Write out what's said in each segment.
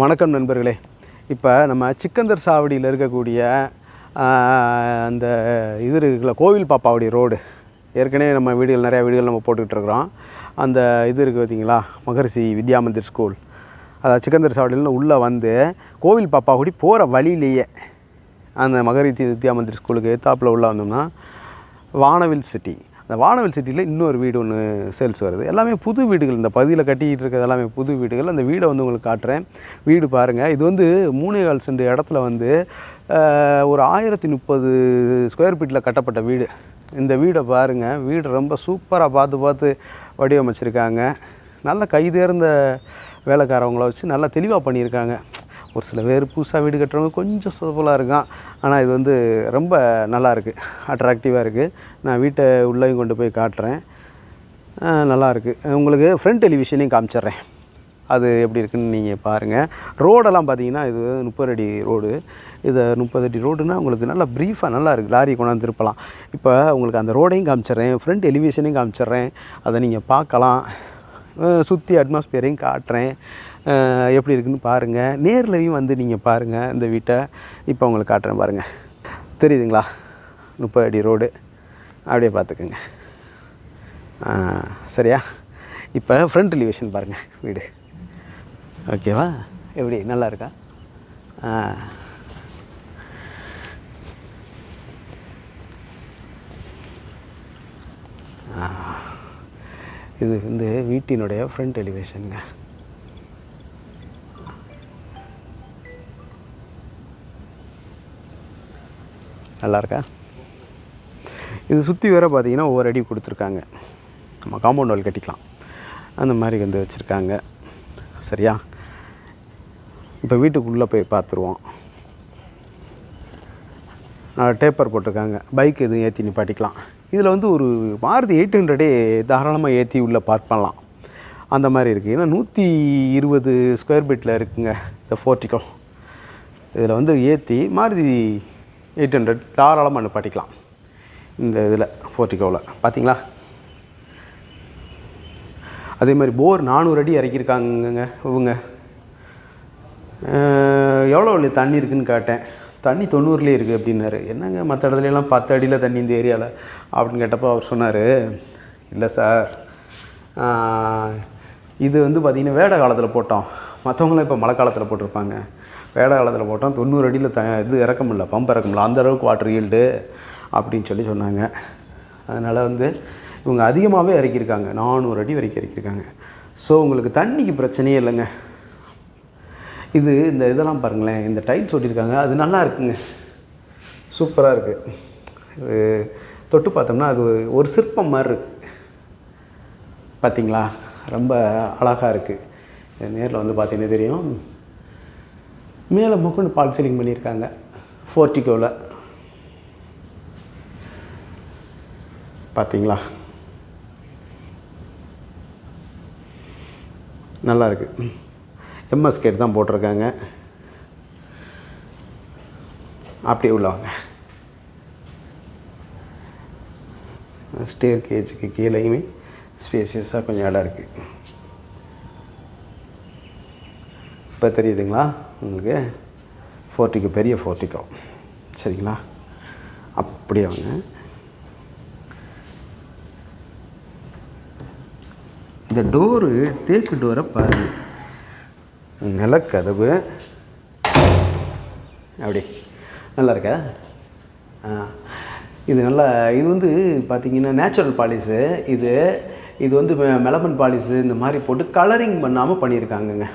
வணக்கம் நண்பர்களே. இப்போ நம்ம சிக்கந்தர் சாவடியில் இருக்கக்கூடிய அந்த இது இருக்குல்ல, கோவில் பாப்பாவடி ரோடு, ஏற்கனவே நம்ம நிறையா வீடியோவில் நம்ம போட்டுக்கிட்டுருக்குறோம். அந்த இது இருக்குது பார்த்திங்களா, மகரிஷி வித்யா மந்திர் ஸ்கூல், அதாவது சிக்கந்தர் சாவடியில் உள்ளே வந்து கோவில் பாப்பாவடி போகிற வழியிலேயே அந்த மகரிஷி வித்யா மந்திர் ஸ்கூலுக்கு எத்தாப்பில் உள்ளே வந்தோம்னா வானவில் சிட்டி. அந்த வானவில் சிட்டியில் இன்னொரு வீடு ஒன்று சேல்ஸ் வருது. எல்லாமே புது வீடுகள், இந்த பகுதியில் கட்டிக்கிட்டு இருக்கிறது எல்லாமே புது வீடுகள். அந்த வீடை வந்து உங்களுக்கு காட்டுறேன். வீடு பாருங்கள். இது வந்து 3.25 சென்ட் இடத்துல வந்து ஒரு 1030 ஸ்கொயர் ஃபீட்டில் கட்டப்பட்ட வீடு. இந்த வீடை பாருங்கள். வீடு ரொம்ப சூப்பராக பார்த்து வடிவமைச்சிருக்காங்க. நல்ல கைதேர்ந்த வேலைக்காரவங்கள வச்சு நல்லா தெளிவாக பண்ணியிருக்காங்க. ஒரு சில பேர் புதுசாக வீடு கட்டுறவங்க கொஞ்சம் சொதப்பலாக இருக்கான். ஆனால் இது வந்து ரொம்ப நல்லாயிருக்கு, அட்ராக்டிவாக இருக்குது. நான் வீட்டை உள்ளேயும் கொண்டு போய் காட்டுறேன். நல்லாயிருக்கு. உங்களுக்கு ஃப்ரண்ட் டெலிவிஷனையும் காமிச்சிட்றேன், அது எப்படி இருக்குதுன்னு நீங்கள் பாருங்கள். ரோடெல்லாம் பார்த்தீங்கன்னா இது 30 அடி ரோடு. இது 30 அடி ரோடுனால் உங்களுக்கு நல்லா ப்ரீஃபாக நல்லா இருக்குது. லாரி கொண்டாந்து திருப்பலாம். இப்போ உங்களுக்கு அந்த ரோடையும் காமிச்சிட்றேன், ஃப்ரண்ட் டெலிவிஷனையும் காமிச்சிட்றேன். அதை நீங்கள் பார்க்கலாம். சுற்றி அட்மாஸ்பியரையும் காட்டுறேன், எப்படி இருக்குதுன்னு பாருங்கள். நேர்லையும் வந்து நீங்கள் பாருங்கள் இந்த வீட்டை. இப்போ உங்களுக்கு காட்டுறேன் பாருங்கள். தெரியுதுங்களா? 30 அடி ரோடு அப்படியே பார்த்துக்குங்க. சரியா? இப்போ ஃப்ரண்ட் டெலிவிஷன் பாருங்கள் வீடு. ஓகேவா? எப்படி நல்லா இருக்கா? இது வந்து வீட்டினுடைய ஃப்ரண்ட் டெலிவிஷனுங்க. நல்லா இருக்கா? இது சுற்றி வேறு பார்த்தீங்கன்னா ஒவ்வொரு அடி கொடுத்துருக்காங்க. நம்ம காம்பவுண்ட் வால் கட்டிக்கலாம், அந்த மாதிரி வந்து வச்சுருக்காங்க. சரியா? இப்போ வீட்டுக்குள்ளே போய் பார்த்துருவோம். டேப்பர் போட்டிருக்காங்க. பைக் எதுவும் ஏற்றி நிப்பாட்டிக்கலாம். இதில் வந்து ஒரு மாருதி 800 தாராளமாக ஏற்றி உள்ளே பார்க் பண்ணலாம். அந்த மாதிரி இருக்குது. ஏன்னா 120 ஸ்கொயர் ஃபீட்டில் இருக்குங்க இந்த போர்ட்டிகோ. இதில் வந்து ஏற்றி மாருதி 800 தாராளமாக நிப்பாட்டிக்கலாம். இந்த இதில் போர்ட்டிகோவில் பார்த்தீங்களா? அதே மாதிரி போர் 400 அடி இறக்கியிருக்காங்கங்க இவங்க. எவ்வளோ தண்ணி இருக்குதுன்னு கேட்டேன். தண்ணி 90லேயே இருக்குது அப்படின்னாரு. என்னங்க மற்ற இடத்துலலாம் 10 அடியில் தண்ணி இந்த ஏரியாவில் அப்படின்னு கேட்டப்போ அவர் சொன்னார், இல்லை சார், இது வந்து பார்த்திங்கன்னா வேட காலத்தில் போட்டோம், மற்றவங்களாம் இப்போ மழை காலத்தில் போட்டிருப்பாங்க. வேட காலத்தில் போட்டோம், 90 அடியில் இது இறக்க முடியல, பம்ப் இறக்க முடியல, அந்தளவுக்கு வாட்டர் ஈல்டு அப்படின்னு சொன்னாங்க. அதனால் வந்து இவங்க அதிகமாகவே இறக்கியிருக்காங்க, 400 அடி வரைக்கும் இறக்கியிருக்காங்க. ஸோ உங்களுக்கு தண்ணிக்கு பிரச்சனையே இல்லைங்க. இது இந்த இதெல்லாம் பாருங்களேன், இந்த டைல்ஸ் ஒட்டியிருக்காங்க, அது நல்லா இருக்குங்க, சூப்பராக இருக்குது. இது தொட்டு பார்த்தோம்னா அது ஒரு சிற்பம் மாதிரி இருக்குது. பார்த்திங்களா? ரொம்ப அழகாக இருக்குது. நேரில் வந்து பார்த்தீங்கன்னா தெரியும். மேலே முக்குன்னு பால் சீலிங் பண்ணியிருக்காங்க போர்ட்டிகோவில். பார்த்தீங்களா? நல்லா இருக்குது. எம்எஸ் கேட் தான் போட்டிருக்காங்க. அப்படியே உள்ளவங்க ஸ்டேர் கேஜுக்கு கீழேயுமே ஸ்பேசியஸாக கொஞ்சம் இடம் இருக்குது. இப்போ தெரியுதுங்களா உங்களுக்கு? போர்ட்டிகோ, பெரிய போர்ட்டிகோ. சரிங்களா? அப்படியே அவங்க இந்த டோரு தேக்கு டோரை பாருங்கள். நிலக்கதவு அப்படி நல்லா இருக்கா? இது நல்லா, இது வந்து பார்த்திங்கன்னா நேச்சுரல் பாலிஷு. இது வந்து மெலமன் பாலிஷு இந்த மாதிரி போட்டு கலரிங் பண்ணாமல் பண்ணியிருக்காங்கங்க.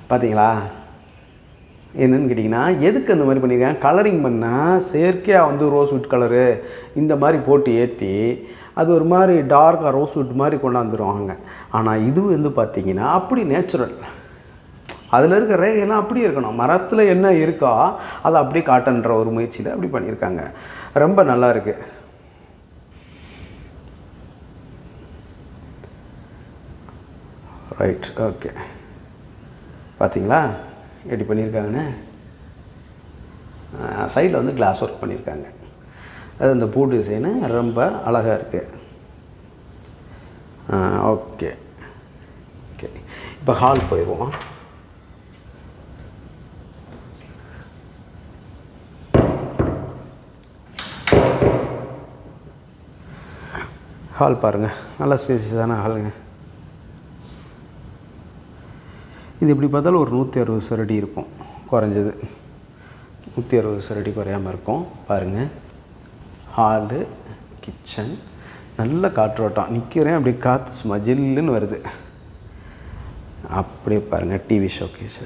பார்த்தீங்களா? என்னென்னு கேட்டிங்கன்னா, எதுக்கு அந்த மாதிரி பண்ணியிருக்காங்க? கலரிங் பண்ணால் செயற்கையாக வந்து ரோஸ்வுட் கலரு இந்த மாதிரி போட்டு ஏற்றி அது ஒரு மாதிரி டார்க்காக ரோஸ்வுட் மாதிரி கொண்டாந்துருவாங்க. ஆனால் இது வந்து பார்த்திங்கன்னா அப்படி நேச்சுரல், அதில் இருக்கிற ரேகையெல்லாம் அப்படியே இருக்கணும். மரத்தில் என்ன இருக்கோ அதை அப்படியே காட்டுன்ற ஒரு முயற்சியில் அப்படி பண்ணியிருக்காங்க. ரொம்ப நல்லா இருக்குது. Right, okay. பார்த்தீங்களா எப்படி பண்ணியிருக்காங்கன்னு? சைடில் வந்து கிளாஸ் ஒர்க் பண்ணியிருக்காங்க. அது இந்த பூ டிசைனு ரொம்ப அழகாக இருக்குது. ஓகே ஓகே, இப்போ ஹால் போயிடுவோம். ஹால் பாருங்கள், நல்லா ஸ்பேசியஸான ஹாலுங்க. இது எப்படி பார்த்தாலும் ஒரு 160 சதுரடி இருக்கும், குறைஞ்சது 160 சதுரடி குறையாமல் இருக்கும். பாருங்கள், ஹாலு, கிச்சன், நல்ல காற்றோட்டம். நிற்கிறேன் அப்படியே காற்று சும்மா ஜில்லுன்னு வருது. அப்படியே பாருங்கள், டிவி ஷோகேஸு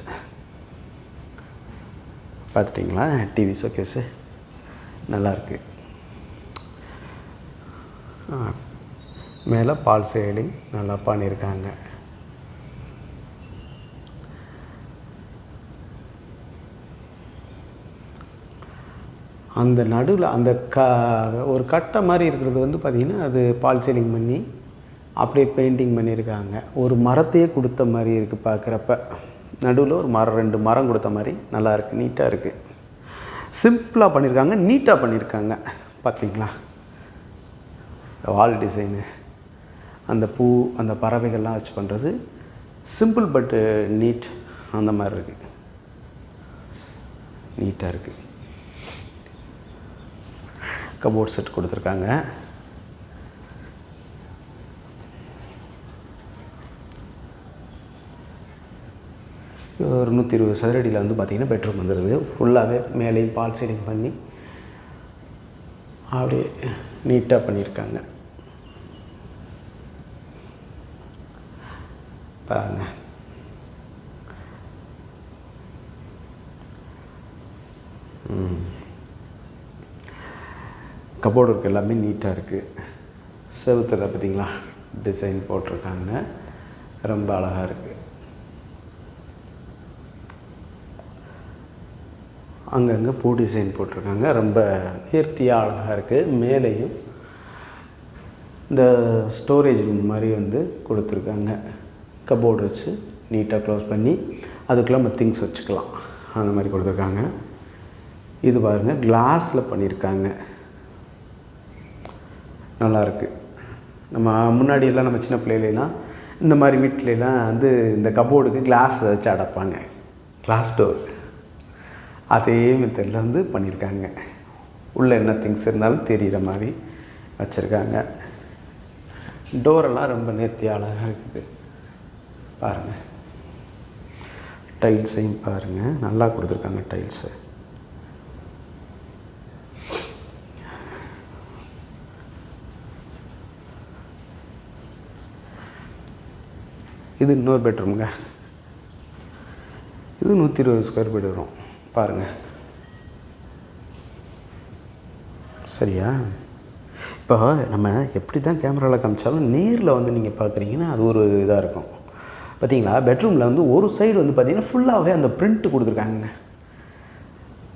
பார்த்துட்டிங்களா? டிவி ஷோகேஸு நல்லாயிருக்கு. மேலே பால் சைடிங் நல்லா பண்ணியிருக்காங்க. அந்த நடுவில் அந்த ஒரு கட்டை மாதிரி இருக்கிறது வந்து பார்த்திங்கன்னா அது பால் சீலிங் பண்ணி அப்படியே பெயிண்டிங் பண்ணியிருக்காங்க. ஒரு மரத்தையே கொடுத்த மாதிரி இருக்குது பார்க்குறப்ப. நடுவில் ஒரு மரம், 2 மரம் கொடுத்த மாதிரி நல்லாயிருக்கு, நீட்டாக இருக்குது. சிம்பிளாக பண்ணியிருக்காங்க, நீட்டாக பண்ணியிருக்காங்க. பார்த்திங்களா வால் டிசைனு, அந்த பூ, அந்த பறவைகள்லாம் வச்சு பண்ணுறது சிம்பிள் பட்டு நீட், அந்த மாதிரி இருக்குது, நீட்டாக இருக்குது. கபோர்ட் செட் கொடுத்துருக்காங்க. ஒரு 120 சதுரடியில் வந்து பார்த்திங்கன்னா பெட்ரூம் வந்துடுது. ஃபுல்லாகவே மேலேயும் பால் சீலிங் பண்ணி அப்படியே நீட்டாக பண்ணியிருக்காங்க. பாருங்க, கபோர்டு ஒர்க் எல்லாமே நீட்டாக இருக்குது. செவுத்தில் பார்த்திங்களா டிசைன் போட்டிருக்காங்க, ரொம்ப அழகாக இருக்குது. அங்கங்கே பூ டிசைன் போட்டிருக்காங்க, ரொம்ப நேர்த்தியாக அழகாக இருக்குது. மேலேயும் இந்த ஸ்டோரேஜ் ரூம் மாதிரி வந்து கொடுத்துருக்காங்க. கபோர்டு வச்சு நீட்டாக க்ளோஸ் பண்ணி அதுக்குள்ளே நம்ம திங்ஸ் வச்சுக்கலாம், அந்த மாதிரி கொடுத்துருக்காங்க. இது பாருங்கள், கிளாஸில் பண்ணியிருக்காங்க, நல்லாயிருக்கு. நம்ம முன்னாடியெல்லாம் நம்ம சின்ன பிள்ளைலாம் இந்த மாதிரி வீட்டிலலாம் வந்து இந்த கபோர்டுக்கு கிளாஸ் வச்சு அடைப்பாங்க, கிளாஸ் டோர். அதே மெத்தடில் வந்து பண்ணியிருக்காங்க. உள்ளே என்ன திங்ஸ் இருந்தாலும் தெரிகிற மாதிரி வச்சுருக்காங்க. டோரெல்லாம் ரொம்ப நேர்த்தியாக அழகாக இருக்குது. பாருங்கள், டைல்ஸையும் பாருங்கள், நல்லா கொடுத்துருக்காங்க டைல்ஸு. இது இன்னொரு பெட்ரூமுங்க. இது 120 ஸ்கொயர் ஃபீட் வரும். பாருங்கள், சரியா? இப்போ நம்ம எப்படி தான் கேமராவில் காமிச்சாலும் நேரில் வந்து நீங்கள் பார்க்குறீங்கன்னா அது ஒரு இதாக இருக்கும். பார்த்தீங்களா, பெட்ரூமில் வந்து ஒரு சைடு வந்து பார்த்திங்கன்னா ஃபுல்லாகவே அந்த ப்ரிண்ட்டு கொடுத்துருக்காங்க,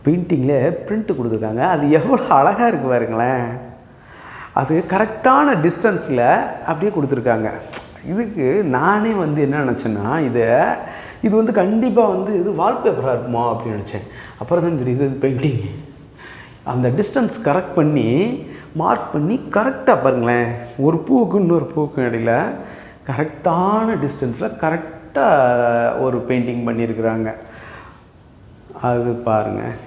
பெயிண்டிங்கில் ப்ரிண்ட்டு கொடுத்துருக்காங்க. அது எவ்வளோ அழகாக இருக்குது பாருங்களேன். அது கரெக்டான டிஸ்டன்ஸில் அப்படியே கொடுத்துருக்காங்க. இதுக்கு நானே வந்து என்ன நினச்சேன்னா, இது வந்து கண்டிப்பாக வந்து இது வால்பேப்பராக இருக்குமா அப்படின்னு நினச்சேன். அப்புறம் தான் தெரியுது இது பெயிண்டிங். அந்த டிஸ்டன்ஸ் கரெக்ட் பண்ணி மார்க் பண்ணி கரெக்டாக பாருங்களேன், ஒரு பூவுக்கு இன்னொரு பூவுக்கும் இடையில் கரெக்டான டிஸ்டன்ஸில் கரெக்டாக ஒரு பெயிண்டிங் பண்ணியிருக்கிறாங்க. அது பாருங்கள்,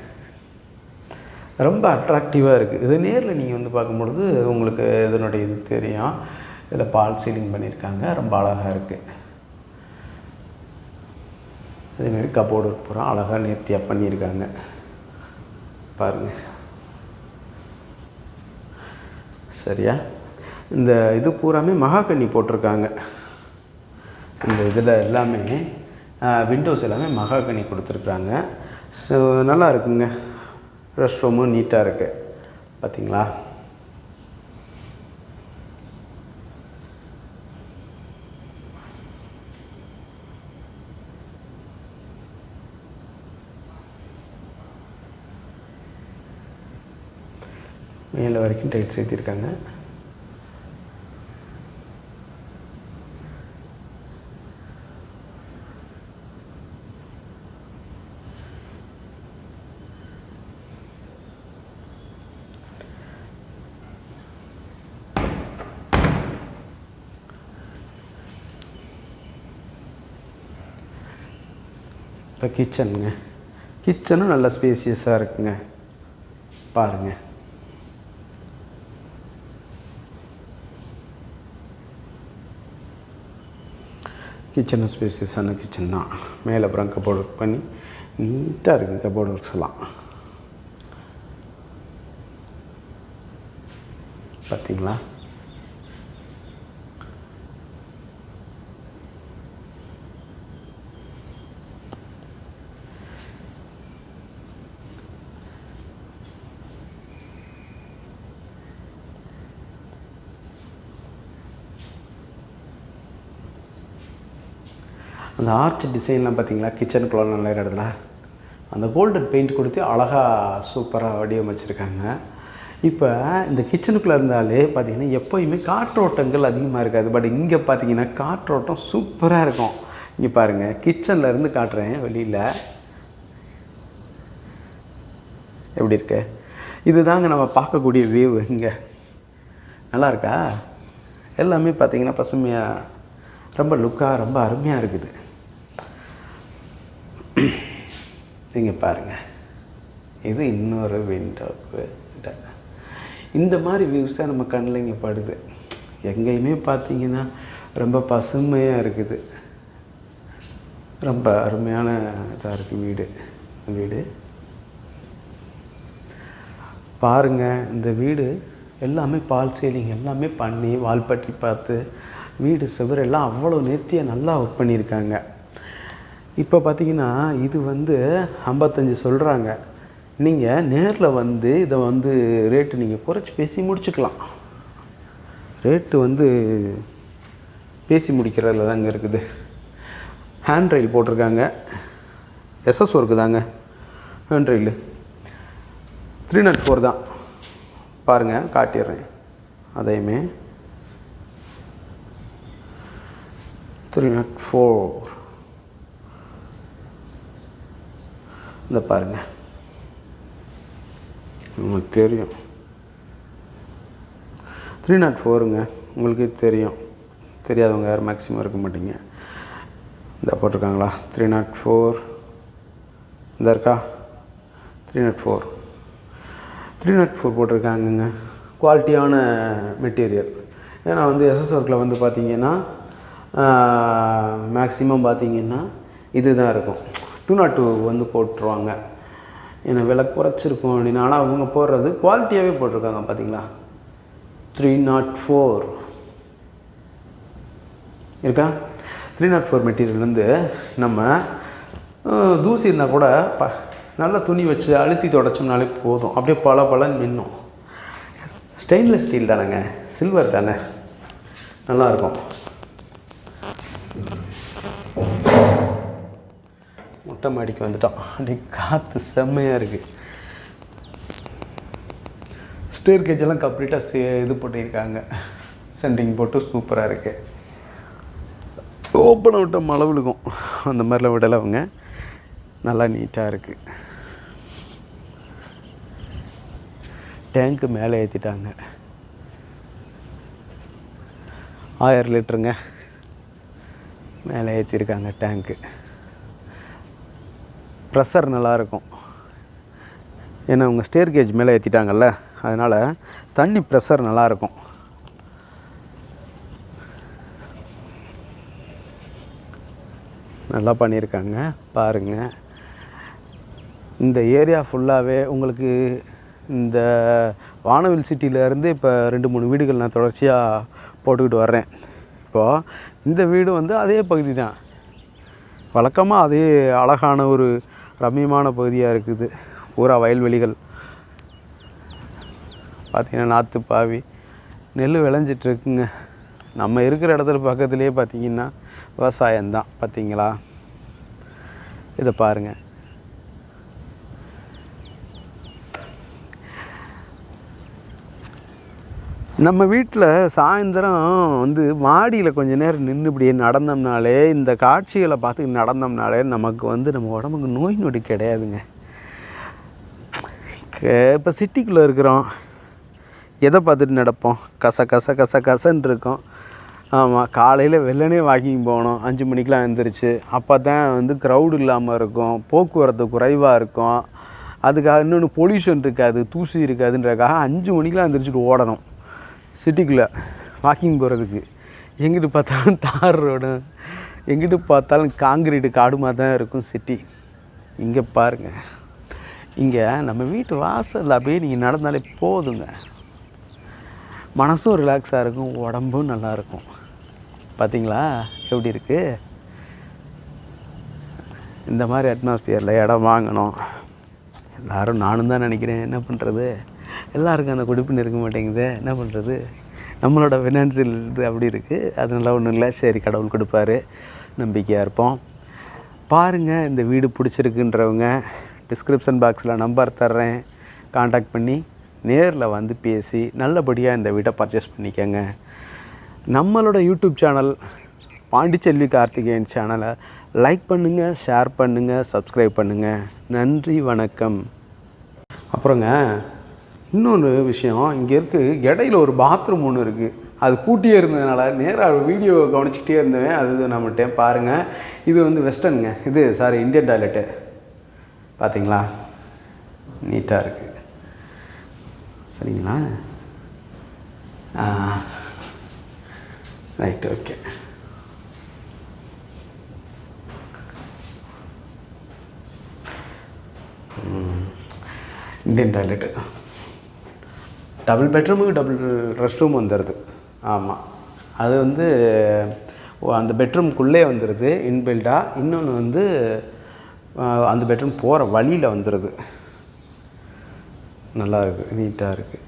ரொம்ப அட்ராக்டிவாக இருக்குது. இது நேரில் நீங்கள் வந்து பார்க்கும்பொழுது உங்களுக்கு இதனுடைய இது தெரியும். இதில் பால் சீலிங் பண்ணியிருக்காங்க, ரொம்ப அழகாக இருக்குது. அதேமாதிரி கபோர்டு பூரா அழகாக நேர்த்தியாக பண்ணியிருக்காங்க. பாருங்கள், சரியா? இந்த இது பூராமே மகாகனி போட்டிருக்காங்க. இந்த இதில் எல்லாமே விண்டோஸ் எல்லாமே மகாகனி கொடுத்துருக்குறாங்க. ஸோ நல்லா இருக்குங்க. ரெஸ்ட் ரூமும் நீட்டாக இருக்குது. பார்த்திங்களா? மேலே வரைக்கும் டைல்ஸ் ஏற்றிருக்காங்க. இப்போ கிச்சனுங்க, கிச்சனும் நல்ல ஸ்பேசியஸாக இருக்குங்க. பாருங்கள், கிச்சன் ஸ்பேசியஸான கிச்சன் தான். மேலே அப்புறம் கபோர்ட் ஒர்க் பண்ணி நீட்டாக இருக்குது. கபோர்ட் ஒர்க்ஸ் எல்லாம் பார்த்தீங்களா? அந்த ஆர்ச் டிசைன்லாம் பார்த்தீங்களா? கிச்சனுக்குள்ள நல்ல இடத்துல அந்த கோல்டன் பெயிண்ட் கொடுத்து அழகாக சூப்பராக வடிவமைச்சிருக்காங்க. இப்போ இந்த கிச்சனுக்குள்ளே இருந்தாலே பார்த்திங்கன்னா எப்போயுமே காற்றோட்டங்கள் அதிகமாக இருக்காது. பட் இங்கே பார்த்திங்கன்னா காற்றோட்டம் சூப்பராக இருக்கும். இங்கே பாருங்கள், கிச்சனில் இருந்து காட்டுறேன் வெளியில் எப்படி இருக்கு. இதுதாங்க நம்ம பார்க்கக்கூடிய வியூ. இங்கே நல்லா இருக்கா? எல்லாமே பார்த்திங்கன்னா பசுமையாக ரொம்ப லுக்காக ரொம்ப அருமையாக இருக்குது. இங்கே பாருங்கள், இது இன்னொரு விண்டோக்கு. இந்த மாதிரி வியூஸாக நம்ம கண்ணில் இங்கே படுது. எங்கேயுமே பார்த்திங்கன்னா ரொம்ப பசுமையாக இருக்குது. ரொம்ப அருமையான இதாக இருக்குது வீடு பாருங்கள். இந்த வீடு எல்லாமே பால் சீலிங் எல்லாமே பண்ணி வால்பட்டி பார்த்து வீடு சுவரெல்லாம் அவ்வளோ நேர்த்தியாக நல்லா ஒர்க் பண்ணியிருக்காங்க. இப்போ பார்த்திங்கன்னா இது வந்து 55 சொல்கிறாங்க. நீங்கள் நேரில் வந்து இதை வந்து ரேட்டு நீங்கள் குறைச்சி பேசி முடிச்சுக்கலாம். ரேட்டு வந்து பேசி முடிக்கிறதுல தாங்க இருக்குது. ஹேண்ட் ரெயில் போட்டிருக்காங்க. எஸ்எஸ் ஒர்க்கு தாங்க ஹேண்ட் ரெயிலு. 304 தான். பாருங்கள், காட்டிடுறேன். அதையுமே 304 இந்த பாருங்கள், உங்களுக்கு தெரியும். 304ங்க, உங்களுக்கு தெரியும். தெரியாதவங்க யாரும் மேக்ஸிமம் இருக்க மாட்டீங்க. இந்த போட்டிருக்காங்களா 304? இந்த இருக்கா 304 போட்டிருக்காங்கங்க. குவாலிட்டியான மெட்டீரியல். ஏன்னா வந்து எஸ்எஸ் ஒர்க்கில் வந்து பார்த்திங்கன்னா மேக்ஸிமம் பார்த்திங்கன்னா இது தான் இருக்கும். 202 வந்து போட்டுருவாங்க. ஏன்னா விலை குறைச்சிருக்கும் அப்படின்னு. ஆனால் அவங்க போடுறது குவாலிட்டியாகவே போட்டிருக்காங்க. பார்த்தீங்களா 304 இருக்கா? 304 மெட்டீரியல் வந்து நம்ம தூசி இருந்தால் கூட நல்லா துணி வச்சு அழுத்தி தொடச்சோம்னாலே போதும். அப்படியே பலன்னு மின்னும். ஸ்டெயின்லெஸ் ஸ்டீல் தானேங்க, சில்வர் தானே, நல்லாயிருக்கும். மொட்டை மாடிக்கு வந்துட்டோம். அப்படியே காற்று செம்மையாக இருக்குது. ஸ்டேர் கேஜெல்லாம் கம்ப்ளீட்டாக இது பண்ணியிருக்காங்க. சென்டிங் போட்டு சூப்பராக இருக்குது. ஓப்பனை விட்டால் மழை விழுகும். அந்த மாதிரிலாம் விடலை அவங்க. நல்லா நீட்டாக இருக்குது. டேங்க்கு மேலே ஏற்றிட்டாங்க. 1000 லிட்டருங்க மேலே ஏற்றிருக்காங்க டேங்க்கு. ப்ரெஷர் நல்லாயிருக்கும். ஏன்னா அவங்க ஸ்டேர் கேஜ் மேலே ஏற்றிட்டாங்கல்ல, அதனால் தண்ணி ப்ரெஷர் நல்லாயிருக்கும். நல்லா பண்ணியிருக்காங்க பாருங்கள். இந்த ஏரியா ஃபுல்லாகவே உங்களுக்கு இந்த வானவில் சிட்டியிலேருந்து இப்போ 2-3 வீடுகள் நான் தொடர்ச்சியாக போட்டுக்கிட்டு வர்றேன். இப்போது இந்த வீடு வந்து அதே பகுதி தான். வழக்கமாக அதே அழகான ஒரு ரம்மியமான பகுதியாக இருக்குது. பூரா வயல்வெளிகள் பார்த்திங்கன்னா நாற்று பாவி நெல் விளைஞ்சிட்ருக்குங்க. நம்ம இருக்கிற இடத்துல பக்கத்துலேயே பார்த்திங்கன்னா விவசாயம்தான். பார்த்திங்களா? இதை பாருங்கள். நம்ம வீட்டில் சாயந்தரம் வந்து மாடியில் கொஞ்சம் நேரம் நின்று இப்படியே நடந்தோம்னாலே, இந்த காட்சிகளை பார்த்து நடந்தோம்னாலே நமக்கு வந்து நம்ம உடம்புக்கு நோய் நொடி கிடையாதுங்க. இப்போ சிட்டிக்குள்ளே இருக்கிறோம், எதை பார்த்துட்டு நடப்போம்? கசன்னு இருக்கும். ஆமாம், காலையில் வெள்ளனே வாக்கிங் போகணும். 5 மணிக்கெலாம் எழுந்திரிச்சு. அப்போ தான் வந்து க்ரௌடு இல்லாமல் இருக்கும், போக்குவரத்து குறைவாக இருக்கும். அதுக்காக இன்னொன்று பொல்யூஷன் இருக்காது, தூசி இருக்காதுன்றதுக்காக 5 மணிக்கெலாம் எழுந்திரிச்சிட்டு ஓடணும் சிட்டிக்குள்ளே வாக்கிங் போகிறதுக்கு. எங்கிட்டு பார்த்தாலும் தார் ரோடு, எங்கிட்டு பார்த்தாலும் காங்கிரீட்டு காடு மாதிரி தான் இருக்கும் சிட்டி. இங்கே பாருங்கள், இங்கே நம்ம வீட்டு வாசலில் அப்படியே நீங்கள் நடந்தாலே போதுங்க, மனசும் ரிலாக்ஸாக இருக்கும், உடம்பும் நல்லாயிருக்கும். பார்த்தீங்களா எப்படி இருக்குது? இந்த மாதிரி அட்மாஸ்பியரில் இடம் வாங்கணும் எல்லோரும். நானும் தான் நினைக்கிறேன், என்ன பண்ணுறது, எல்லாருக்கும் அந்த குடிப்புன்னு இருக்க மாட்டேங்குது, என்ன பண்ணுறது. நம்மளோட ஃபினான்சியல் இது அப்படி இருக்குது, அதனால ஒன்றும் இல்லை, சரி கடவுள் கொடுப்பாரு, நம்பிக்கையாக இருப்போம். பாருங்கள், இந்த வீடு பிடிச்சிருக்குன்றவங்க டிஸ்கிரிப்ஷன் பாக்ஸில் நம்பர் தர்றேன், காண்டாக்ட் பண்ணி நேரில் வந்து பேசி நல்லபடியாக இந்த வீட்டை பர்ச்சேஸ் பண்ணிக்கோங்க. நம்மளோட யூடியூப் சேனல் பாண்டிச்செல்வி கார்த்திகேயன் சேனலை லைக் பண்ணுங்கள், ஷேர் பண்ணுங்கள், சப்ஸ்கிரைப் பண்ணுங்கள். நன்றி, வணக்கம். அப்புறங்க இன்னொன்று விஷயம், இங்கே இருக்குது, இடையில ஒரு பாத்ரூம் ஒன்று இருக்குது, அது பூட்டியே இருந்ததுனால நேராக வீடியோ கவனிச்சிக்கிட்டே இருந்தேன், அது நம்மகிட்ட பாருங்கள். இது வந்து வெஸ்டர்னுங்க, இது சாரி இந்தியன் டாய்லெட்டு. பார்த்தீங்களா, நீட்டாக இருக்குது. சரிங்களா, right, okay. Indian toilet, double பெட்ரூமுக்கு டபுள் ரெஸ்ட் ரூம் வந்துடுது. ஆமாம், அது வந்து அந்த பெட்ரூம்குள்ளே வந்துடுது இன்பில்டாக. இன்னொன்று வந்து அந்த பெட்ரூம் போகிற வழியில் வந்துடுது. நல்லா இருக்குது, நீட்டாக இருக்குது.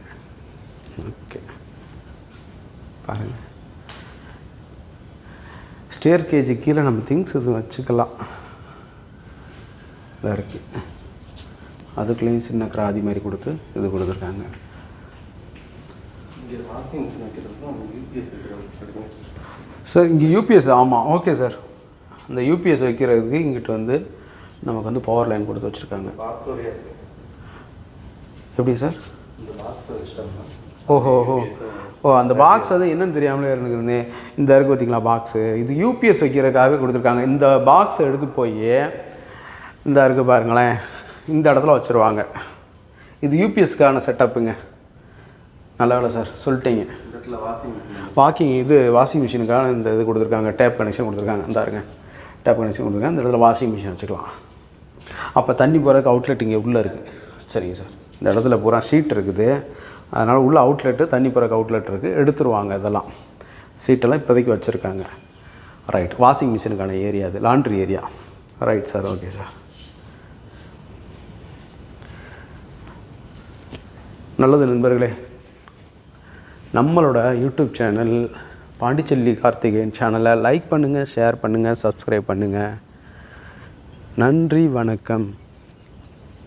ஓகே, பாருங்கள், ஸ்டேர் கேஜி கீழே நம்ம திங்ஸ் இது வச்சுக்கலாம். இதாக இருக்குது, அதுக்குள்ளேயும் சின்ன கிராதி மாதிரி கொடுத்து இது கொடுத்துருக்காங்க. சார் இங்கே யூபிஎஸ், ஆமாம், ஓகே சார். அந்த யூபிஎஸ் வைக்கிறதுக்கு இங்கிட்ட வந்து நமக்கு வந்து பவர் லைன் கொடுத்து வச்சுருக்காங்க. எப்படி சார்? ஓஹோ ஓ, அந்த பாக்ஸ் அது என்னன்னு தெரியாமலே இருந்துருந்தேன். இந்த இருக்குது பார்த்திங்களா பாக்ஸு, இது யூபிஎஸ் வைக்கிறதுக்காகவே கொடுத்துருக்காங்க. இந்த பாக்ஸை எடுத்து போய் இந்த இருக்குது பாருங்களேன், இந்த இடத்துல வச்சுருவாங்க. இது யூபிஎஸ்க்கான செட்டப்புங்க. நல்ல வேலை சார் சொல்லிட்டீங்க. வாஷிங் மிஷினுக்கான இந்த இது கொடுத்துருக்காங்க, டேப் கனெக்ஷன் கொடுத்துருக்காங்க. இந்த இருங்க, டேப் கனெக்ஷன் கொடுத்துருக்காங்க. இந்த இடத்துல வாஷிங் மிஷின் வச்சுக்கலாம். அப்போ தண்ணி போகிறதுக்கு அவுட்லெட் இங்கே உள்ளே இருக்குது. சரிங்க சார், இந்த இடத்துல பூரா ஷீட் இருக்குது, அதனால் உள்ள அவுட்லெட்டு, தண்ணி போகிறதுக்கு அவுட்லெட் இருக்குது, எடுத்துருவாங்க. இதெல்லாம் சீட்டெல்லாம் இப்போதைக்கு வச்சுருக்காங்க. ரைட், வாஷிங் மிஷினுக்கான ஏரியா, அது laundry area. Right sir, okay sir. நல்லது நண்பர்களே, நம்மளோட யூடியூப் சேனல் பாண்டிச்செல்வி கார்த்திகேயன் சேனலை லைக் பண்ணுங்கள், ஷேர் பண்ணுங்கள், சப்ஸ்கிரைப் பண்ணுங்கள். நன்றி, வணக்கம்.